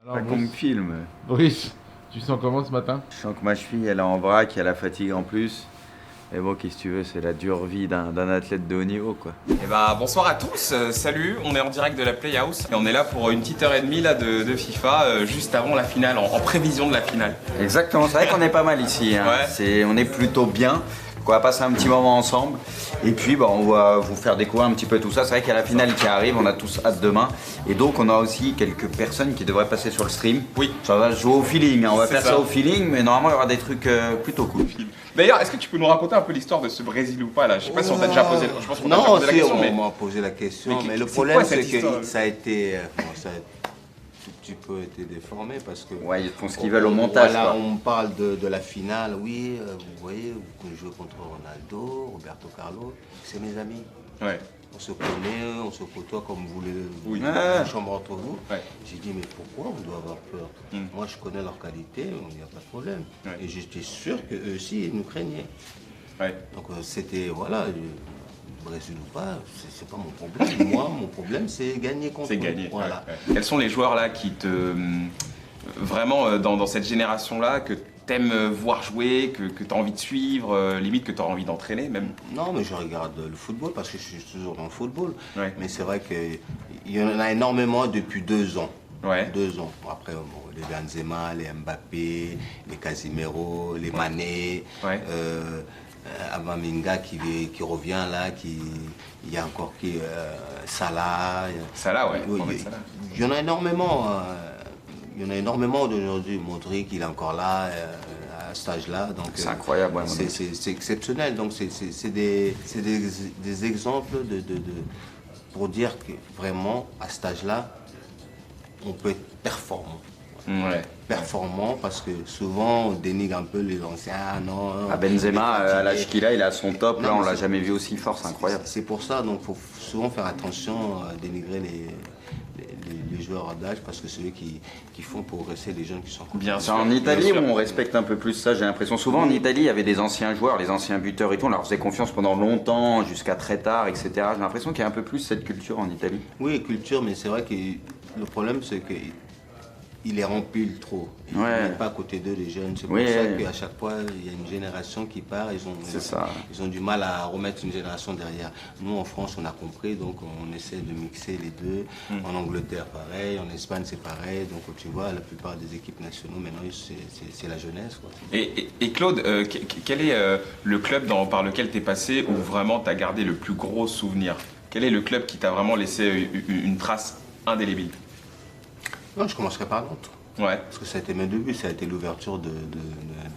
Alors, Pas qu'on me filme. Brice, tu sens comment ce matin? Je sens que ma cheville, elle est en vrac, elle a la fatigue en plus. Mais bon, qu'est-ce que tu veux, c'est la dure vie d'un athlète de haut niveau, quoi. Eh ben, bonsoir à tous, salut, on est en direct de la Playhouse et on est là pour une petite heure et demie là, de FIFA, juste avant la finale, en prévision de la finale. Exactement, c'est vrai qu'on est pas mal ici. Hein. Ouais. On est plutôt bien. On va passer un petit moment ensemble. Et puis, bah, on va vous faire découvrir un petit peu tout ça. C'est vrai qu'il y a la finale qui arrive, on a tous hâte demain. Et donc, on a aussi quelques personnes qui devraient passer sur le stream. Oui. Ça va se jouer au feeling. Hein. On va C'est faire ça au feeling, mais normalement, il y aura des trucs plutôt cool. D'ailleurs, est-ce que tu peux nous raconter un peu l'histoire de ce Brésil ou pas là? Je sais pas si on t'a déjà posé, je pense qu'on t'a déjà Non, posé la si, question, on mais... m'a posé la question, Mais mais le c'est problème quoi c'est cette histoire que ça a été ça a tout petit peu été déformé parce que Ouais, ils font ce qu'ils veulent au montage. voilà, Quoi. on parle de la finale, oui, vous voyez, vous jouez contre Ronaldo, Roberto Carlos, c'est mes amis. Ouais. On se connaît, on se côtoie comme vous le Oui. une chambre entre vous. Ouais. J'ai dit, mais pourquoi vous devez avoir peur? Moi, je connais leur qualité, il n'y a pas de problème. Ouais. Et j'étais sûr qu'eux aussi, ils nous craignaient. Ouais. Donc c'était, voilà, Brésil ou pas, c'est pas mon problème. Moi, mon problème, c'est gagner contre C'est eux. gagné. Voilà. Ouais, ouais. Quels sont les joueurs là qui te... vraiment dans cette génération-là, que t'aimes voir jouer, que t'as envie de suivre, limite que t'auras envie d'entraîner même? Non, mais je regarde le football parce que je suis toujours dans le football. Ouais. Mais c'est vrai qu'il y en a énormément depuis 2 ans. Ouais. 2 ans. Après, bon, les Benzema, les Mbappé, les Casimiro, les Mané, Ouais. Amavinga qui revient là, il y a encore qui, Salah. Salah, ouais. Oui, Mohamed Salah. il y en a énormément. Il y en a énormément d'aujourd'hui. Modric, il est encore là, à cet âge-là. Donc, C'est incroyable, ouais, c'est exceptionnel. Donc, c'est des exemples pour dire que vraiment, à cet âge-là, on peut être performant. Ouais. Performant parce que souvent, on dénigre un peu les anciens. Ah, non, Ah, Benzema, il est à l'âge fatigué. qu'il a, il est à son top. Non, Là, on mais l'a c'est- jamais vu aussi fort, c'est incroyable. C'est pour ça, donc il faut souvent faire attention à dénigrer les joueurs d'âge parce que c'est eux qui font progresser les jeunes qui sont Bien C'est sûr. en Italie bien où sûr. on respecte un peu plus ça, j'ai l'impression. Souvent en Italie, il y avait des anciens joueurs, les anciens buteurs et tout, on leur faisait confiance pendant longtemps, jusqu'à très tard, etc. J'ai l'impression qu'il y a un peu plus cette culture en Italie. Oui, culture, mais c'est vrai que le problème, c'est qu'il les remplit trop. Ils ne Ouais. mettent pas à côté d'eux les jeunes. C'est pour Oui. ça qu'à chaque fois, il y a une génération qui part. C'est ça. Ils ont du mal à remettre une génération derrière. Nous, en France, on a compris, donc on essaie de mixer les deux. En Angleterre, pareil. En Espagne, c'est pareil. Donc, tu vois, la plupart des équipes nationaux, maintenant, c'est la jeunesse, quoi. Et Claude, quel est le club par lequel tu es passé où vraiment tu as gardé le plus gros souvenir? Quel est le club qui t'a vraiment laissé une trace indélébile? Non, je commencerai par Nantes. Ouais. Parce que ça a été mes débuts, ça a été l'ouverture de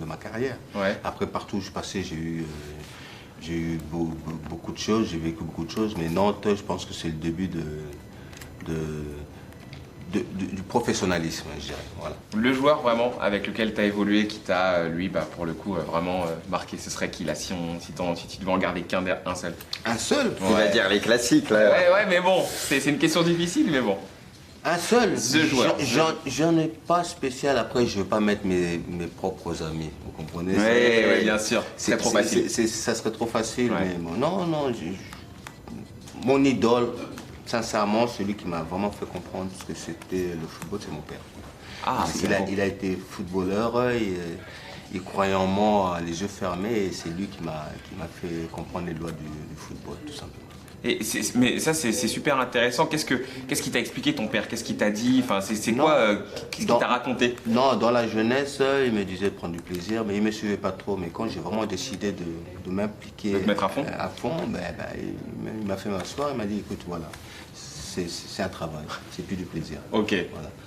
ma carrière. Ouais. Après, partout où je passais, j'ai eu beaucoup de choses, j'ai vécu beaucoup de choses, mais Nantes, je pense que c'est le début du professionnalisme, je dirais. Voilà. Le joueur vraiment avec lequel tu as évolué, qui t'a, lui, bah, pour le coup, vraiment marqué, ce serait qui là, si tu devais en garder qu'un seul? Un seul Il va dire les classiques, là. Ouais, mais bon, c'est une question difficile, mais bon. Un seul The joueur. J'en ai pas spécial, après je ne veux pas mettre mes propres amis, vous comprenez? Ouais, bien sûr, c'est trop facile. Ça serait trop facile, Ouais. mais bon, non, mon idole, sincèrement, celui qui m'a vraiment fait comprendre ce que c'était le football, c'est mon père. Ah, c'est bon. Il a été footballeur, il croyait en moi les yeux fermés et c'est lui qui m'a fait comprendre les lois du football, tout simplement. Mais ça, c'est super intéressant. Qu'est-ce qui t'a expliqué ton père? Qu'est-ce qu'il t'a dit? Enfin, c'est Non. quoi qu'est-ce qu'il Dans- t'a raconté? Non, dans la jeunesse, il me disait de prendre du plaisir, mais il ne me suivait pas trop. Mais quand j'ai vraiment décidé de m'impliquer De te mettre à fond il m'a fait m'asseoir, il m'a dit, écoute, voilà, c'est un travail, c'est plus du plaisir. Ok.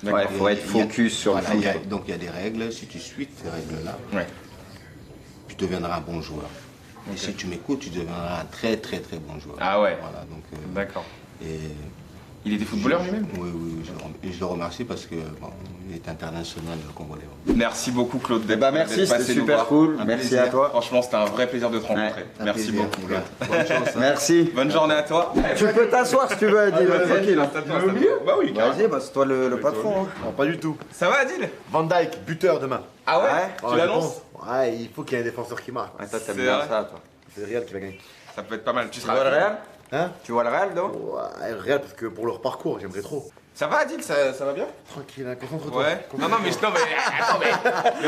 Voilà. Ouais, il faut être focus sur le Voilà, foot. donc il y a des règles, si tu suis ces règles-là, Ouais. tu deviendras un bon joueur. Et si tu m'écoutes, tu deviendras un très très très bon joueur. Ah ouais. Voilà, donc, D'accord. et Il était footballeur lui-même? Oui, je le remercie parce que bon, il est international congolais. Merci beaucoup, Claude. Eh ben, merci, d'être c'était passé nous super voir. cool. Un Merci plaisir. à toi. Franchement, c'était un vrai plaisir de te rencontrer. Un Merci plaisir, beaucoup, les Claude. gars. Bonne chance. Hein. Merci. Bonne journée à toi. Tu peux t'asseoir si tu veux, Adil, tranquille. Bah oui, carrément. Vas-y, bah, c'est toi le patron. Hein. Non, pas du tout. Ça va, Adil? Van Dyke, buteur demain. Ah ouais? Ouais. Tu l'annonces? Ouais, il faut qu'il y ait un défenseur qui marque. Ouais, toi, t'aimes C'est bien vrai. ça, toi. C'est le Real qui va gagner. Ça peut être pas mal. Tu Tu seras vois le Real? Hein? Tu vois le Real, non? Ouais, le Real, parce que pour leur parcours, j'aimerais trop. Ça va, Adil, ça va bien? Tranquille, hein, concentre-toi. Ouais. Non, mais attends, mais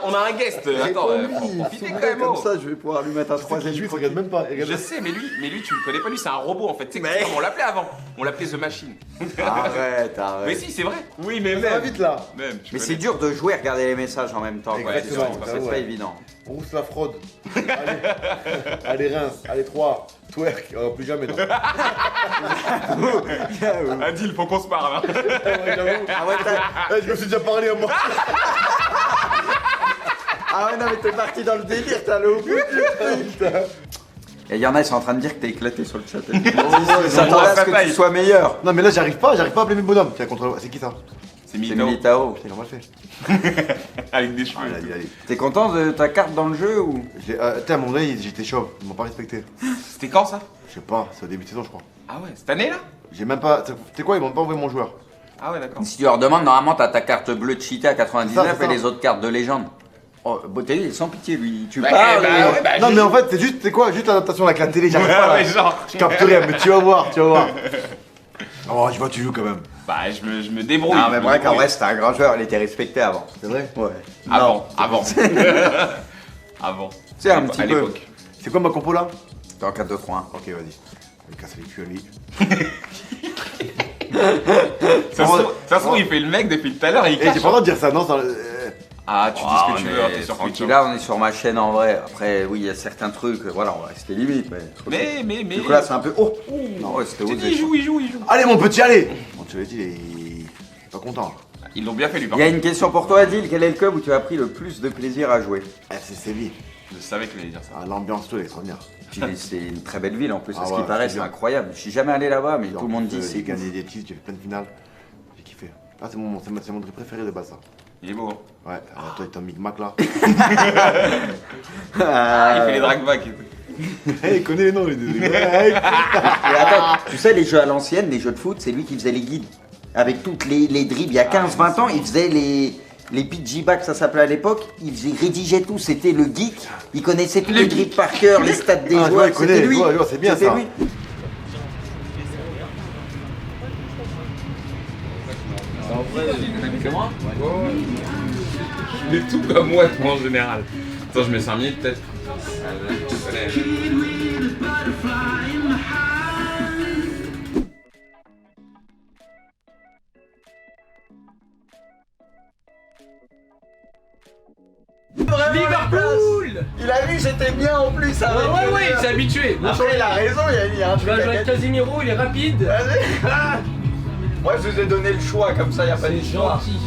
on a un guest. Attends, faut profiter quand même. Comme ça, je vais pouvoir lui mettre un troisième. Lui, il regarde même pas. Je sais, mais lui, tu le connais pas, lui, c'est un robot en fait. Tu sais comment on l'appelait avant? On l'appelait The Machine. Arrête. Mais si, c'est vrai. Oui, mais Ça va vite là. Même, tu Mais connais. c'est dur de jouer et regarder les messages en même temps. quoi. Exactement, C'est ouais. pas évident. On rousse la fraude. Allez, Reims. Allez, 3. Twerk. Plus jamais, non. Adil, faut qu'on se parle. Hein. Ouais, j'avoue. Je me suis déjà parlé à moi. Ah ouais, non, mais t'es parti dans le délire, t'es allé au bout du truc. Et il y en a, ils sont en train de dire que t'es éclaté sur le chat. Ils s'attendaient à ce que tu sois meilleur. Non, mais là, j'arrive pas à appeler mes bonhommes. Tiens, contre. C'est qui ça? C'est C'est Militao. Militao. Putain, il a mal fait. Avec des cheveux. Ah, il a dit. T'es content de ta carte dans le jeu ou? Tiens, à mon avis, j'étais chaud. Ils m'ont pas respecté. C'était quand ça? Je sais pas, c'est au début de saison, je crois. Ah ouais, cette année là? J'ai même pas. Tu sais quoi, ils m'ont pas envoyé mon joueur. Ah ouais, d'accord. Si tu leur demandes, normalement t'as ta carte bleue de cheaté à 99 C'est ça. et les autres cartes de légende. Oh, Botelli, il est sans pitié lui. Tu Bah, parles. ouais, bah, Non, mais en fait, c'est juste, c'est quoi? Juste l'adaptation avec la télé, j'arrive pas Ouais, là. genre. Je capte rien, mais tu vas voir, tu vas voir. Oh, je vois, tu joues quand même. Bah, je me débrouille. Non, je mais me vrai qu'en débrouille. vrai, c'était un grand joueur, il était respecté avant. C'est vrai? Ouais. Avant. Avant. C'est un petit à peu. l'époque. C'est quoi ma compo là? T'es en 4-2-3-1. Ok, vas-y. Je vais casser les culs à lui. Ça se trouve, il fait le mec depuis tout à l'heure et il Eh, j'ai cache. pas le droit de dire ça, non? Ah, tu dis ce que tu veux, hein, t'es sur Twitch. Tranquille, là, on est sur ma chaîne en vrai. Après, oui, il y a certains trucs, voilà, on va rester limite. Mais. Mais. Du coup, là, c'est un peu. Oh! Non, ouais, c'était Tu osé. dis, il joue. Allez, mon petit, allez! Bon, tu l'as dit, il est pas content. Ils l'ont bien fait, lui, par Il y a contre. une question pour toi, Adil. Quel est le club où tu as pris le plus de plaisir à jouer? FC Séville. Je savais qu'il allait dire ça. Ah, l'ambiance, tout, elle est extraordinaire. C'est une très belle ville en plus, à Ah ce ouais, qui paraît, c'est c'est bien. incroyable. Je suis jamais allé là-bas, mais tout le monde dit J'ai c'est gagné des titres, j'ai fait plein de finales. J'ai kiffé. Ah, c'est mon dribble préféré de base, ça. Il est beau. Hein. Ouais, toi, t'es un micmac là. Il fait les drag back. Il connaît les noms, les deux. Et attends, tu sais, les jeux à l'ancienne, les jeux de foot, c'est lui qui faisait les guides. Avec toutes les dribbles, il y a 15-20 ans, il faisait les PG back, ça s'appelait à l'époque. Il rédigeait tout, c'était le geek. Il connaissait tous les dribbles par cœur, les stats des Ah, joueurs, il connaît, c'était lui. je vois, c'est bien C'était ça. lui. Je mets tout comme moi, toi, en général. Attends, je mets 5 minutes peut-être. Liverpool. Il a vu, j'étais bien en plus avec. Ouais, il s'est habitué. Après, il a raison, il y a un Tu truc vas à jouer avec gagner. Casemiro, il est rapide. Moi, je vous ai donné le choix, comme ça, il n'y a pas de C'est choix. gentil.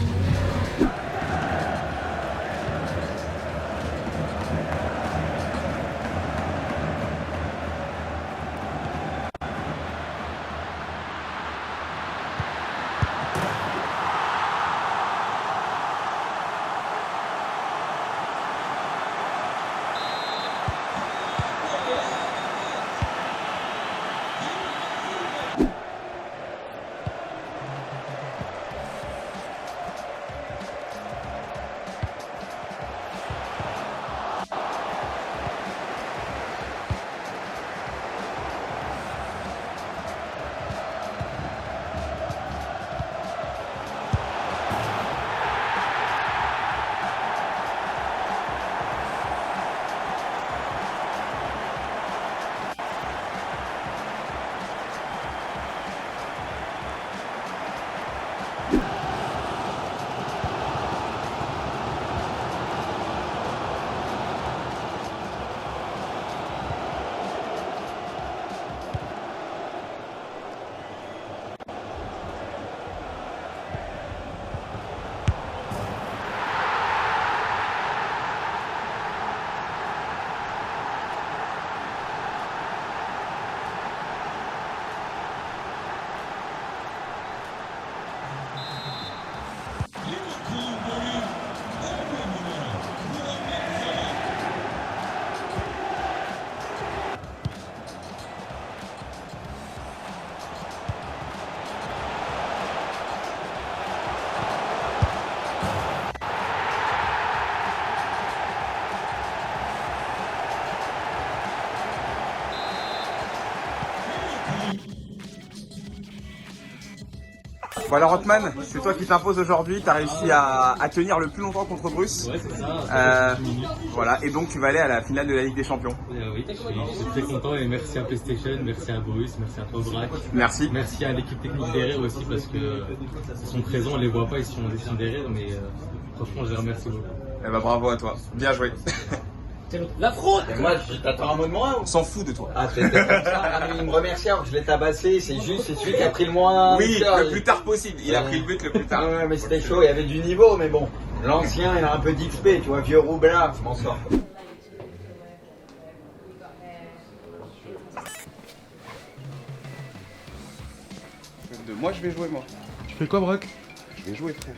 Bon alors Hotman, c'est toi qui t'imposes aujourd'hui, tu as réussi à tenir le plus longtemps contre Bruce. Ouais, c'est ça. Voilà, et donc tu vas aller à la finale de la Ligue des Champions. Oui, je suis très content et merci à PlayStation, merci à Bruce, merci à toi Braque. Merci. Merci à l'équipe technique derrière aussi parce que ils sont présents, on les voit pas, ils sont derrière, mais franchement je les remercie beaucoup. Eh ben bravo à toi, bien joué. La fraude. Moi, t'attends un mot de moi ou? On s'en fout de toi. Ah, c'était comme ça. Ah, mais il me remercie alors que je l'ai tabassé. C'est juste, c'est celui qui a pris le moins. Oui, le plus tard possible. Il a pris le but le plus tard. Ouais, mais c'était chaud. Il y avait du niveau, mais bon. L'ancien, il a un peu d'XP, tu vois. Vieux roublard, je m'en sors. Moi, je vais jouer, moi. Tu fais quoi, Brock? Je vais jouer, frère.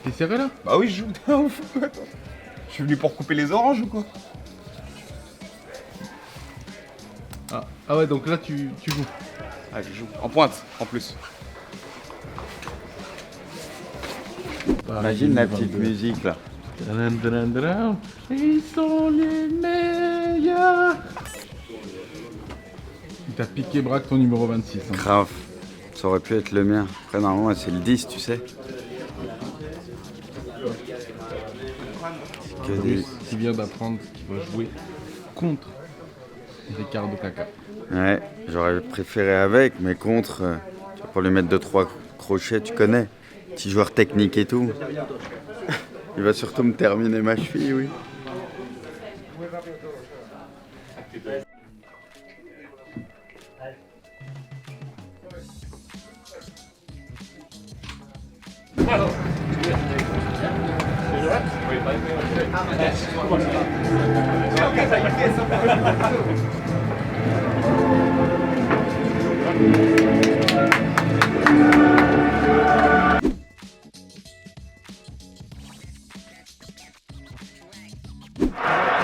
T'es sérieux là? Bah oui, je joue. Attends. Je suis venu pour couper les oranges ou quoi? Ah ouais, donc là tu joues. Ah, je joue. En pointe, en plus. Imagine la petite musique là. Ils sont les meilleurs. Il t'a piqué Braque ton numéro 26. Hein. Grave. Ça aurait pu être le mien. Après, normalement, c'est le 10, tu sais. Que des... Qui vient d'apprendre qu'il va jouer contre Ricardo Caca. Ouais, j'aurais préféré avec, mais contre, pour lui mettre 2-3 crochets, tu connais. Petit joueur technique et tout. Il va surtout me terminer ma cheville, oui.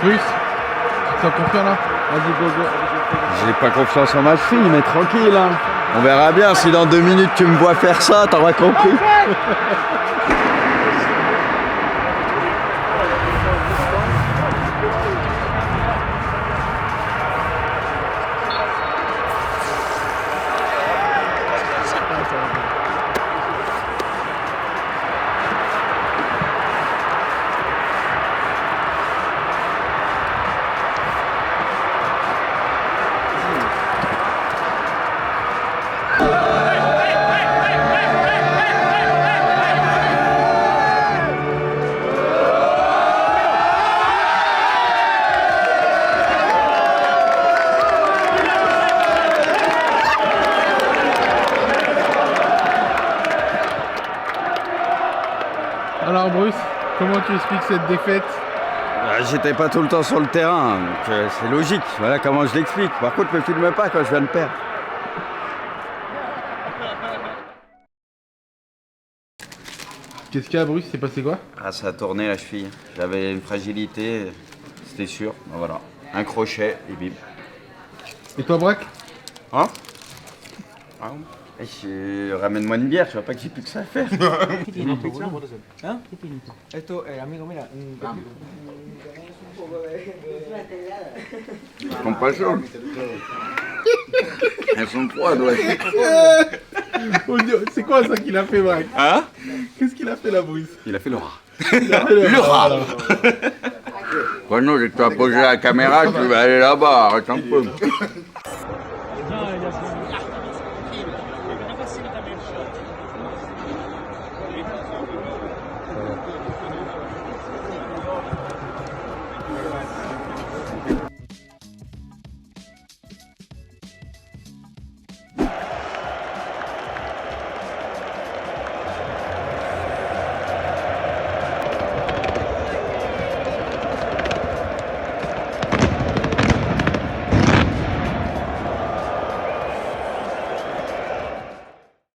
Bruce, tu te sens confiant là? Vas-y, go, go. J'ai pas confiance en ma fille, mais tranquille, hein. On verra bien si dans 2 minutes tu me vois faire ça, t'auras compris. Alors Bruce, comment tu expliques cette défaite? J'étais pas tout le temps sur le terrain, donc c'est logique. Voilà comment je l'explique. Par contre, me filme pas quand je viens de perdre. Qu'est-ce qu'il y a Bruce? C'est passé quoi? Ah, ça a tourné la cheville. J'avais une fragilité, c'était sûr. Ben voilà, un crochet et bim. Et toi Braque? Hein? Ah, ramène-moi une bière, tu vois pas que j'ai plus que ça à faire. Elles sont pas chaudes. Elles sont froides, ouais. Oh, c'est quoi ça qu'il a fait Braque? Hein? Qu'est-ce qu'il a fait là Bruce? Il a fait le rat. Le rat. Bon, non, je dois poser la caméra, tu vas aller là-bas, arrête un peu.